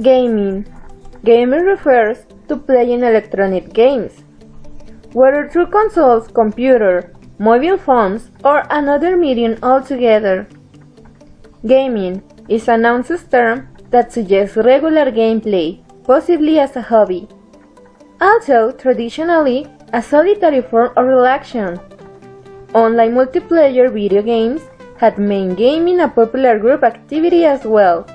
Gaming. Gaming refers to playing electronic games, whether through consoles, computer, mobile phones, or another medium altogether. Gaming is a nonsense term that suggests regular gameplay, possibly as a hobby. Also, traditionally, a solitary form of relaxation. Online multiplayer video games had made gaming a popular group activity as well.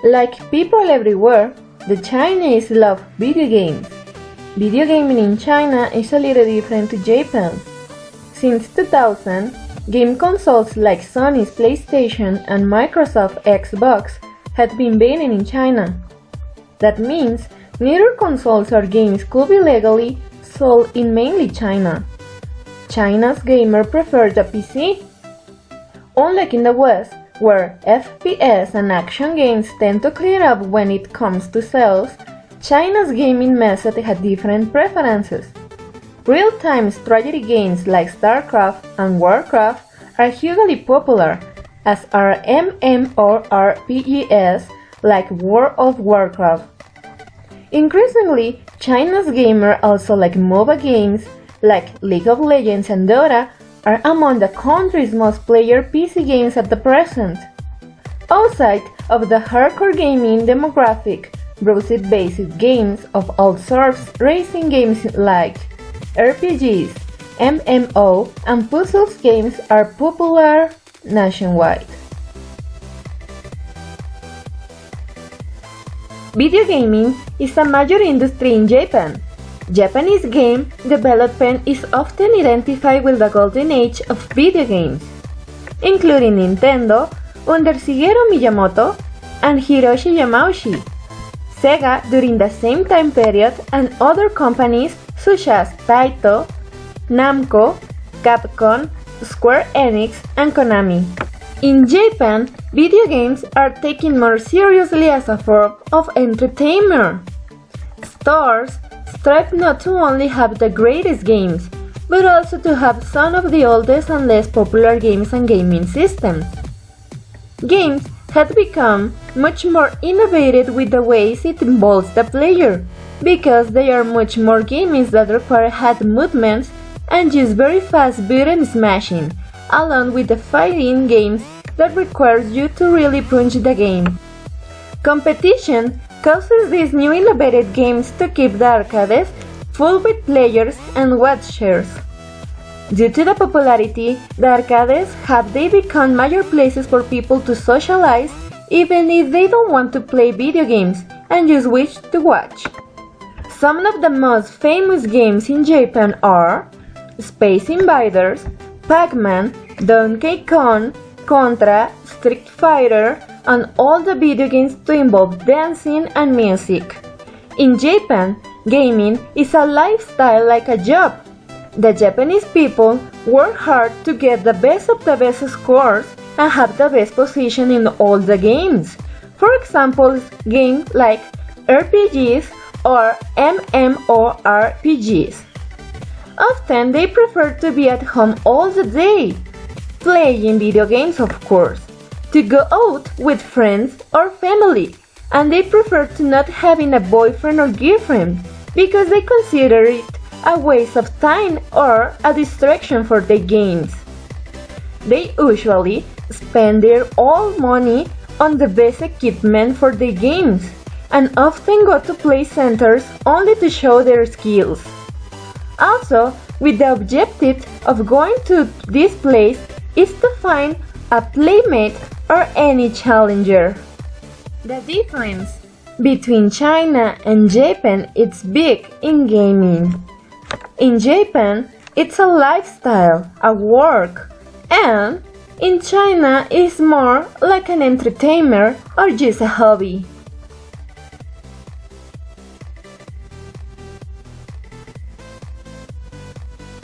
Like people everywhere, the Chinese love video games. Video gaming in China is a little different to Japan. Since 2000, game consoles like Sony's PlayStation and Microsoft Xbox had been banned in China. That means neither consoles or games could be legally sold in mainly China. China's gamer preferred the PC. Unlike in the West, where FPS and action games tend to clear up when it comes to sales, China's gaming method had different preferences. Real-time strategy games like StarCraft and Warcraft are hugely popular, as are MMORPGs like World of Warcraft. Increasingly, China's gamers also like MOBA games like League of Legends and Dota are among the country's most played PC games at the present. Outside of the hardcore gaming demographic, browser-based games of all sorts, racing games like RPGs, MMO, and puzzles games are popular nationwide. Video gaming is a major industry in Japan. Japanese game development is often identified with the golden age of video games, including Nintendo under Shigeru Miyamoto and Hiroshi Yamauchi, Sega during the same time period, and other companies such as Taito, Namco, Capcom, Square Enix, and Konami. In Japan, video games are taken more seriously as a form of entertainment. Stores strive not to only have the greatest games, but also to have some of the oldest and less popular games and gaming systems. Games have become much more innovative with the ways it involves the player, because they are much more games that require hand movements and use very fast button smashing, along with the fighting games that requires you to really punch the game. Competition causes these new innovative games to keep the arcades full with players and watchers. Due to the popularity, the arcades have become major places for people to socialize even if they don't want to play video games and just wish to watch. Some of the most famous games in Japan are Space Invaders, Pac-Man, Donkey Kong, Contra, Street Fighter, and all the video games to involve dancing and music. In Japan, gaming is a lifestyle like a job. The Japanese people work hard to get the best of the best scores and have the best position in all the games. For example, games like RPGs or MMORPGs. Often they prefer to be at home all the day, playing video games of course, to go out with friends or family, and they prefer to not having a boyfriend or girlfriend because they consider it a waste of time or a distraction for the games. They usually spend their all money on the best equipment for the games and often go to play centers only to show their skills. Also, with the objective of going to this place is to find a playmate or any challenger. The difference between China and Japan is big in gaming. In Japan, it's a lifestyle, a work, and in China it's more like an entertainer or just a hobby.